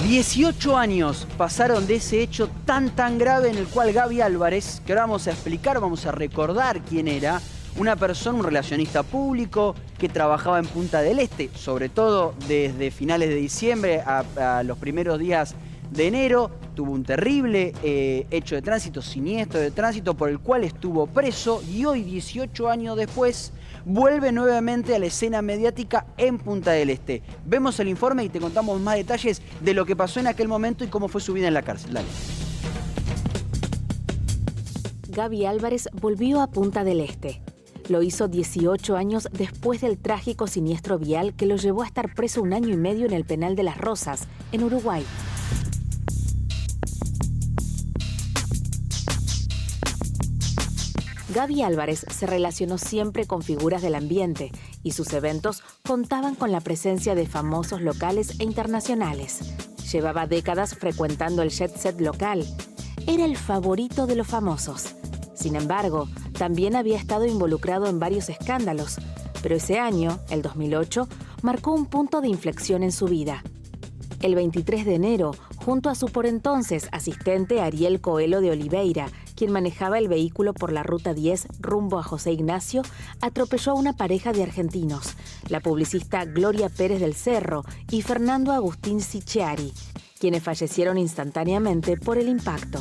18 años pasaron de ese hecho tan grave en el cual Gaby Álvarez, que ahora vamos a explicar, vamos a recordar quién era, una persona, un relacionista público que trabajaba en Punta del Este, sobre todo desde finales de diciembre a los primeros días de enero, tuvo un terrible hecho de tránsito, siniestro de tránsito, por el cual estuvo preso y hoy, 18 años después, vuelve nuevamente a la escena mediática en Punta del Este. Vemos el informe y te contamos más detalles de lo que pasó en aquel momento y cómo fue su vida en la cárcel. Dale. Gaby Álvarez volvió a Punta del Este. Lo hizo 18 años después del trágico siniestro vial que lo llevó a estar preso 1 año y medio en el penal de Las Rosas, en Uruguay. Gaby Álvarez se relacionó siempre con figuras del ambiente y sus eventos contaban con la presencia de famosos locales e internacionales. Llevaba décadas frecuentando el jet set local. Era el favorito de los famosos. Sin embargo, también había estado involucrado en varios escándalos, pero ese año, el 2008, marcó un punto de inflexión en su vida. El 23 de enero, junto a su por entonces asistente Ariel Coelho de Oliveira, quien manejaba el vehículo por la Ruta 10 rumbo a José Ignacio, atropelló a una pareja de argentinos, la publicista Gloria Pérez del Cerro y Fernando Agustín Sicchiari, quienes fallecieron instantáneamente por el impacto.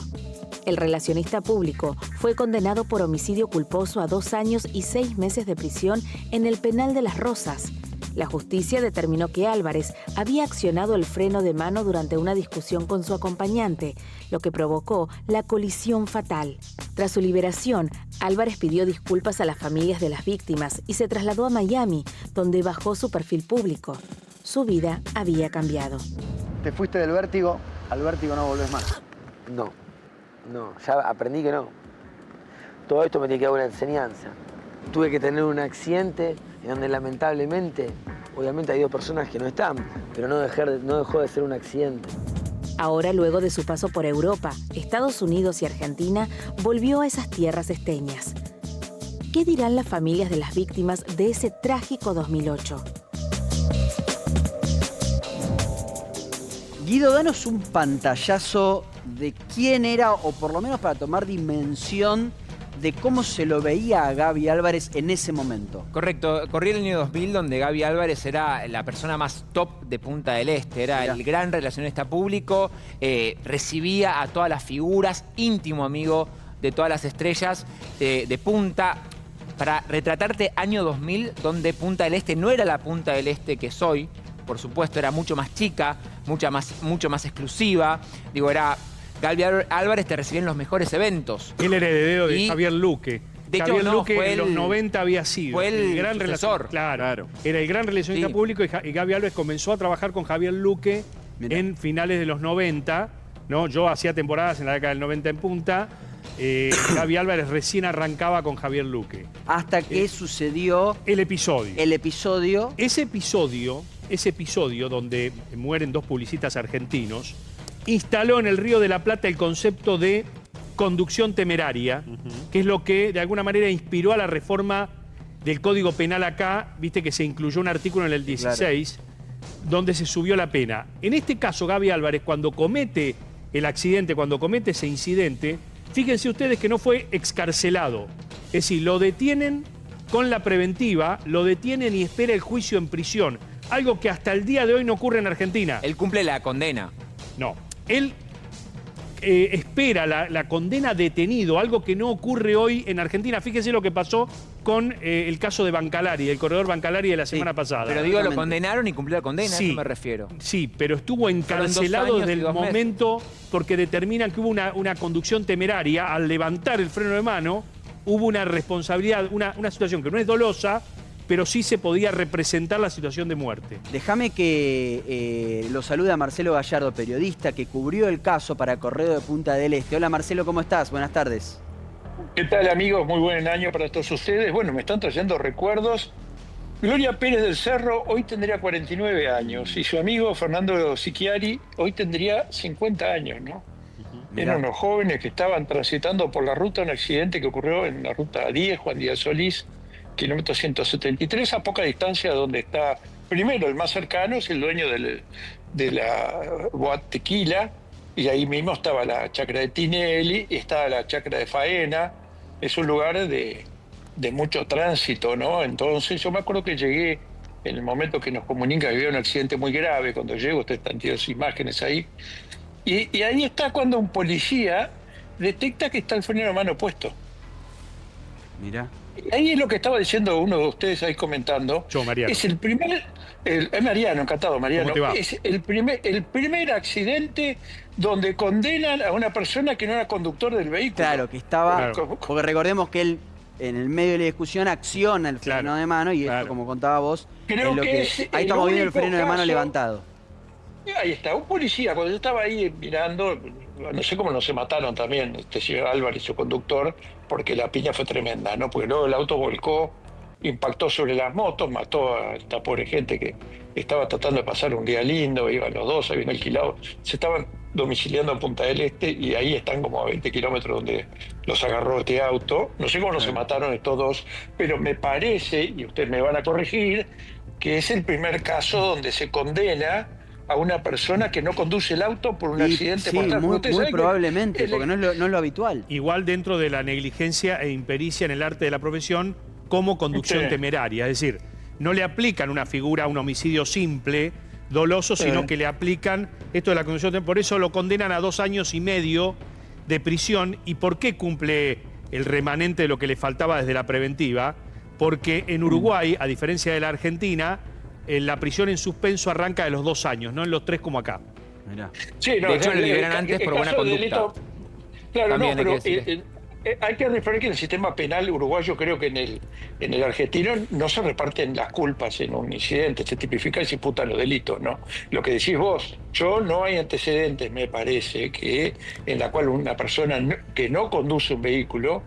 El relacionista público fue condenado por homicidio culposo a 2 años y 6 meses de prisión en el penal de Las Rosas. La justicia determinó que Álvarez había accionado el freno de mano durante una discusión con su acompañante, lo que provocó la colisión fatal. Tras su liberación, Álvarez pidió disculpas a las familias de las víctimas y se trasladó a Miami, donde bajó su perfil público. Su vida había cambiado. Te fuiste del vértigo, al vértigo no volvés más. No, ya aprendí que no. Todo esto me tiene que dar una enseñanza. Tuve que tener un accidente en donde lamentablemente, obviamente hay 2 personas que no están, pero no dejó de ser un accidente. Ahora, luego de su paso por Europa, Estados Unidos y Argentina, volvió a esas tierras esteñas. ¿Qué dirán las familias de las víctimas de ese trágico 2008? Guido, danos un pantallazo de quién era, o por lo menos para tomar dimensión de cómo se lo veía a Gaby Álvarez en ese momento. Correcto, corría el año 2000 donde Gaby Álvarez era la persona más top de Punta del Este, era el gran relacionista público, recibía a todas las figuras, íntimo amigo de todas las estrellas de Punta. Para retratarte año 2000, donde Punta del Este no era la Punta del Este que soy, por supuesto, era mucho más chica, mucho más exclusiva, Gaby Álvarez te recibía en los mejores eventos. Él era heredero de Javier Luque. De hecho, Javier Luque en los 90 había sido. Fue el gran sucesor. Claro. Era el gran relacionista público y Gaby Álvarez comenzó a trabajar con Javier Luque en finales de los 90. ¿No? Yo hacía temporadas en la década del 90 en Punta. Gaby Álvarez recién arrancaba con Javier Luque. Hasta que sucedió el episodio. Ese episodio donde mueren 2 publicistas argentinos instaló en el Río de la Plata el concepto de conducción temeraria, que es lo que de alguna manera inspiró a la reforma del Código Penal acá, viste que se incluyó un artículo en el 16, donde se subió la pena. En este caso, Gaby Álvarez, cuando comete el accidente, cuando comete ese incidente, fíjense ustedes que no fue excarcelado. Es decir, lo detienen con la preventiva, lo detienen y espera el juicio en prisión. Algo que hasta el día de hoy no ocurre en Argentina. Él cumple la condena. No. Él espera la condena detenido, algo que no ocurre hoy en Argentina. Fíjense lo que pasó con el caso de Bancalari, el corredor Bancalari de la semana pasada. Pero lo condenaron y cumplió la condena, sí, a eso me refiero. Sí, pero estuvo encarcelado desde el momento porque determinan que hubo una conducción temeraria. Al levantar el freno de mano, hubo una responsabilidad, una situación que no es dolosa, pero sí se podía representar la situación de muerte. Déjame que lo salude a Marcelo Gallardo, periodista que cubrió el caso para Correo de Punta del Este. Hola Marcelo, ¿cómo estás? Buenas tardes. ¿Qué tal, amigos? Muy buen año para todos ustedes. Bueno, me están trayendo recuerdos. Gloria Pérez del Cerro hoy tendría 49 años y su amigo Fernando Sicchiari hoy tendría 50 años, ¿no? Eran unos jóvenes que estaban transitando por la ruta, un accidente que ocurrió en la ruta 10, Juan Díaz Solís, kilómetro 173, a poca distancia de donde está primero, el más cercano es el dueño de la Boat Tequila, y ahí mismo estaba la chacra de Tinelli, y estaba la chacra de Faena. Es un lugar de mucho tránsito, ¿no? Entonces yo me acuerdo que llegué en el momento que nos comunica que había un accidente muy grave. Cuando llego, ustedes están viendo las imágenes ahí, y ahí está cuando un policía detecta que está el freno de mano puesto. Mirá. Ahí es lo que estaba diciendo uno de ustedes ahí comentando. Yo, Mariano. Es el primer... es Mariano, encantado, Mariano. ¿Cómo te va? Es el primer accidente donde condenan a una persona que no era conductor del vehículo. Claro, que estaba... Claro. Porque recordemos que él, en el medio de la discusión, acciona el freno Claro, de mano y claro. esto, como contaba vos, Creo es lo que que... es Ahí el estamos viendo el único freno de mano caso- levantado. Ahí está, un policía, cuando yo estaba ahí mirando, no sé cómo no se mataron también, este señor Álvarez, su conductor, porque la piña fue tremenda, ¿no? Porque luego el auto volcó, impactó sobre las motos, mató a esta pobre gente que estaba tratando de pasar un día lindo, iban los dos, habían alquilado, se estaban domiciliando en Punta del Este, y ahí están como a 20 kilómetros donde los agarró este auto. No sé cómo no se mataron estos dos, pero me parece, y ustedes me van a corregir, que es el primer caso donde se condena a una persona que no conduce el auto por un Y accidente sí, mortal. muy, Ustedes muy saben que probablemente, porque no es lo habitual. Igual dentro de la negligencia e impericia en el arte de la profesión como conducción Sí. temeraria. Es decir, no le aplican una figura a un homicidio simple, doloso, sino que le aplican esto de la conducción temeraria. Por eso lo condenan a 2 años y medio de prisión. ¿Y por qué cumple el remanente de lo que le faltaba desde la preventiva? Porque en Uruguay, a diferencia de la Argentina, la prisión en suspenso arranca de los 2 años, no en los 3 como acá. Mirá. Sí, no, De hecho, lo el liberan antes por buena caso de conducta. Claro, También no, hay pero que decir hay que referir que en el sistema penal uruguayo, creo que en el argentino no se reparten las culpas en un incidente, se tipifica y se imputan los delitos, ¿no? Lo que decís vos, no hay antecedentes, me parece, que en la cual una persona que no conduce un vehículo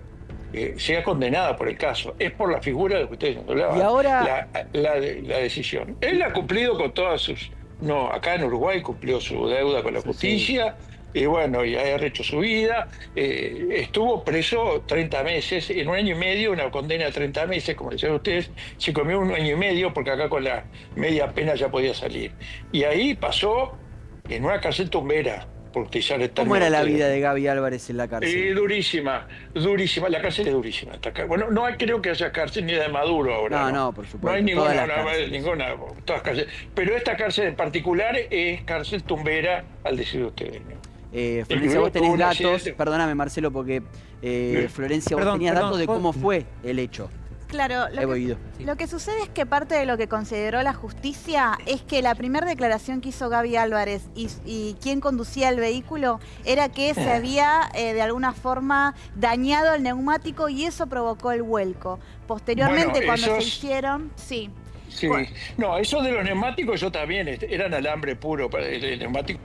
sea condenada por el caso. Es por la figura de que ustedes hablaban. Y ahora- la decisión. Él ha cumplido con todas sus... No, acá en Uruguay cumplió su deuda con la justicia. Y bueno, y ha hecho su vida. Estuvo preso 30 meses, en 1 año y medio, una condena de 30 meses, como decían ustedes, se comió 1 año y medio porque acá con la media pena ya podía salir. Y ahí pasó en una cárcel tumbera, por utilizar el ¿Cómo era la término vida de Gaby Álvarez en la cárcel? durísima, durísima. La cárcel es durísima. Bueno, no creo que haya cárcel ni de Maduro ahora. No, por supuesto, No hay ninguna, todas las cárceles. todas cárceles. Pero esta cárcel en particular es cárcel tumbera, al decir ustedes, ¿no? Florencia, vos tuvo tenés un datos, accidente. perdóname Marcelo, porque Florencia, vos Perdón, tenías perdón, datos de ¿puedo? cómo fue el hecho. Claro, He oído. lo que sucede es que parte de lo que consideró la justicia es que la primera declaración que hizo Gaby Álvarez y quien conducía el vehículo era que se había de alguna forma dañado el neumático y eso provocó el vuelco. Posteriormente, Bueno, cuando se esos- hicieron, sí. Sí. Bueno. No, eso de los neumáticos yo también, eran alambre puro. El neumático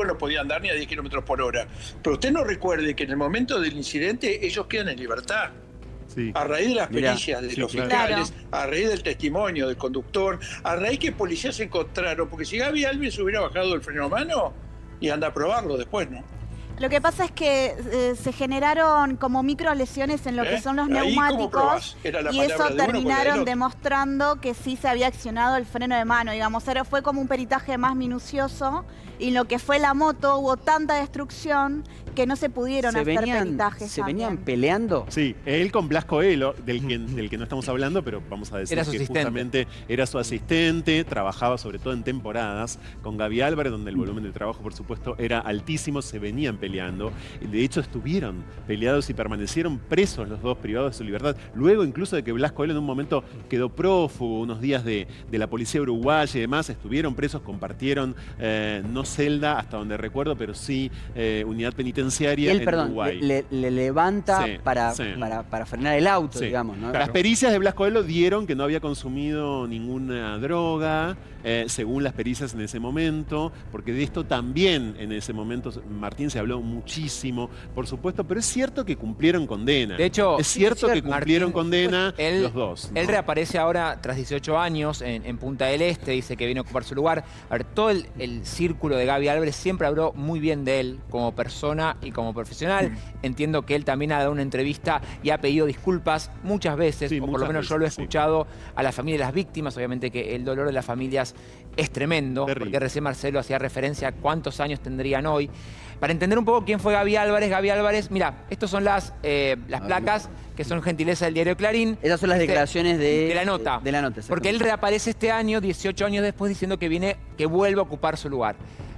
no podía andar ni a 10 kilómetros por hora. Pero usted no recuerde que en el momento del incidente ellos quedan en libertad. Sí. A raíz de las Mirá, pericias de sí, los claro. fiscales, a raíz del testimonio del conductor, a raíz que policías se encontraron, porque si Gaby Alves hubiera bajado el freno a mano, y anda a probarlo después, ¿no? Lo que pasa es que se generaron como micro lesiones en lo que son los Ahí, ¿cómo neumáticos probás? Era la y palabra eso de uno con la del terminaron otro. demostrando que sí se había accionado el freno de mano, digamos, fue como un peritaje más minucioso y en lo que fue la moto hubo tanta destrucción que no se pudieron hacer peritajes. ¿Se venían también. peleando? Sí, él con Blas Coelho, del que no estamos hablando, pero vamos a decir Era su que asistente. justamente era su asistente, trabajaba sobre todo en temporadas con Gaby Álvarez, donde el volumen de trabajo, por supuesto, era altísimo, se venían peleando. De hecho, estuvieron peleados y permanecieron presos los dos, privados de su libertad. Luego, incluso de que Blas Coelho en un momento quedó prófugo, unos días de la policía uruguaya y demás, estuvieron presos, compartieron, no celda, hasta donde recuerdo, pero sí unidad Y penitenciaria él, en perdón, Uruguay. le levanta Sí, para frenar el auto, Sí. digamos, ¿no? Las pericias de Blas Coelho dieron que no había consumido ninguna droga, según las pericias en ese momento, porque de esto también en ese momento, Martín, se habló habló muchísimo, por supuesto, pero es cierto que cumplieron condena. De hecho, es cierto que cumplieron Martín, condena él, los dos, ¿no? Él reaparece ahora tras 18 años en Punta del Este, dice que vino a ocupar su lugar. A ver, todo el círculo de Gaby Álvarez siempre habló muy bien de él como persona y como profesional. Entiendo que él también ha dado una entrevista y ha pedido disculpas muchas veces, Sí, o por muchas lo menos yo lo he veces, sí. escuchado a la familia de las víctimas. Obviamente que el dolor de las familias es tremendo, Terrible. porque recién Marcelo hacía referencia a cuántos años tendrían hoy. Para entender un poco quién fue Gaby Álvarez, mira, estos son las placas que son gentileza del diario Clarín. Esas son las declaraciones de la nota. De la nota, Porque él reaparece este año, 18 años después, diciendo que vuelve a ocupar su lugar.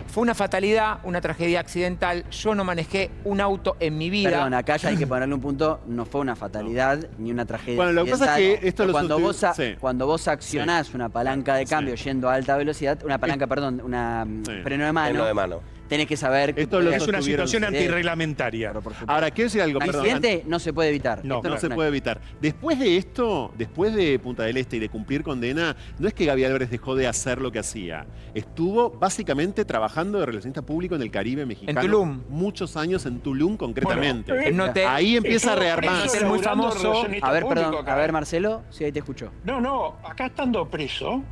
Fue una fatalidad, una tragedia accidental. Yo no manejé un auto en mi vida. Perdón, acá ya hay que ponerle un punto. No fue una fatalidad ni una tragedia. Bueno, lo que pasa es que esto lo cuando vos, sí. cuando vos accionás una palanca de cambio yendo a alta velocidad, una palanca, perdón, una freno de mano. Freno de mano. Tenés que saber que Esto lo Es una sostuvieron- situación antirreglamentaria. Ahora, quiero decir algo, un perdón. accidente no se puede evitar. No, Esto No se puede evitar. Después de esto, después de Punta del Este y de cumplir condena, no es que Gaby Álvarez dejó de hacer lo que hacía. Estuvo básicamente trabajando de relacionista público en el Caribe mexicano. En Tulum. Muchos años en Tulum concretamente. Bueno, En un hotel. Ahí empieza a Estuvo rearmar. preso Ser muy laburando famoso. relacionista A ver, público perdón, acá. a ver, Marcelo, si ahí te escucho. No, acá estando preso,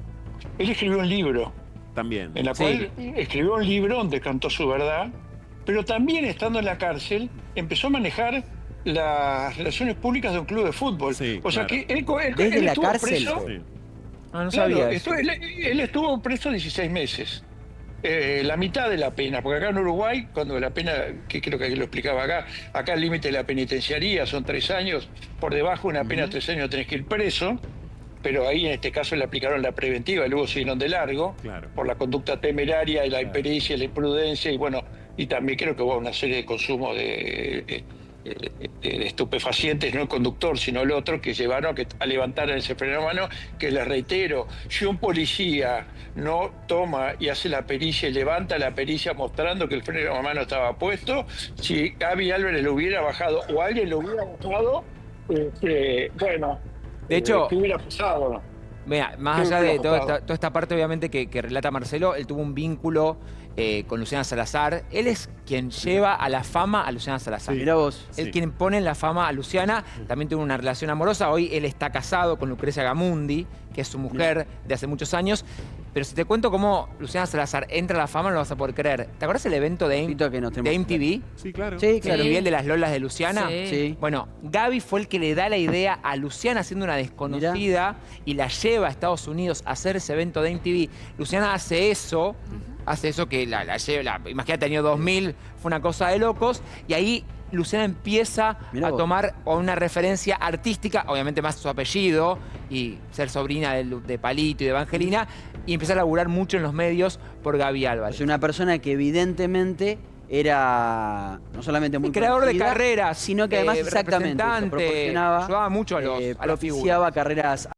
él escribió un libro, También. en la cual escribió un libro donde cantó su verdad, pero también estando en la cárcel empezó a manejar las relaciones públicas de un club de fútbol. Sí, o sea claro. que él ¿Desde la estuvo cárcel? preso. Sí. Ah, no Claro, sabía eso. él estuvo preso 16 meses. La mitad de la pena, porque acá en Uruguay, cuando la pena, que creo que lo explicaba acá el límite de la penitenciaría son 3 años, por debajo de una pena de 3 años tenés que ir preso, pero ahí en este caso le aplicaron la preventiva y luego siguieron de largo, Claro. por la conducta temeraria y la impericia y la imprudencia, y bueno, y también creo que hubo una serie de consumo de estupefacientes, no el conductor, sino el otro, que llevaron a levantar ese freno de mano, que les reitero, si un policía no toma y hace la pericia y levanta la pericia mostrando que el freno de mano estaba puesto, si Gaby Álvarez lo hubiera bajado o alguien lo hubiera bajado, bueno, De hecho, ¿qué hubiera pasado? mira, más allá de toda esta parte, obviamente, que relata Marcelo, él tuvo un vínculo con Luciana Salazar. Él es quien lleva a la fama a Luciana Salazar. Mirá vos. Él Sí. quien pone en la fama a Luciana. También tuvo una relación amorosa. Hoy él está casado con Lucrecia Gamundi, que es su mujer de hace muchos años. Pero si te cuento cómo Luciana Salazar entra a la fama, no lo vas a poder creer. ¿Te acuerdas el evento de Invito a que nos de tenemos- MTV? Sí, claro. Sí, claro. El nivel de las lolas de Luciana. Sí. Sí. Bueno, Gaby fue el que le da la idea a Luciana, siendo una desconocida, y la lleva a Estados Unidos a hacer ese evento de MTV. Luciana hace eso que la lleva, imagínate, año 2000, fue una cosa de locos, y ahí Luciana empieza Mirá a vos. tomar una referencia artística, obviamente más su apellido, y ser sobrina de Palito y de Evangelina, y empieza a laburar mucho en los medios por Gaby Álvarez. Es una persona que evidentemente era no solamente muy Y creador de conocida, carreras, sino que además exactamente eso, representante, proporcionaba, ayudaba mucho a las figuras. propiciaba carreras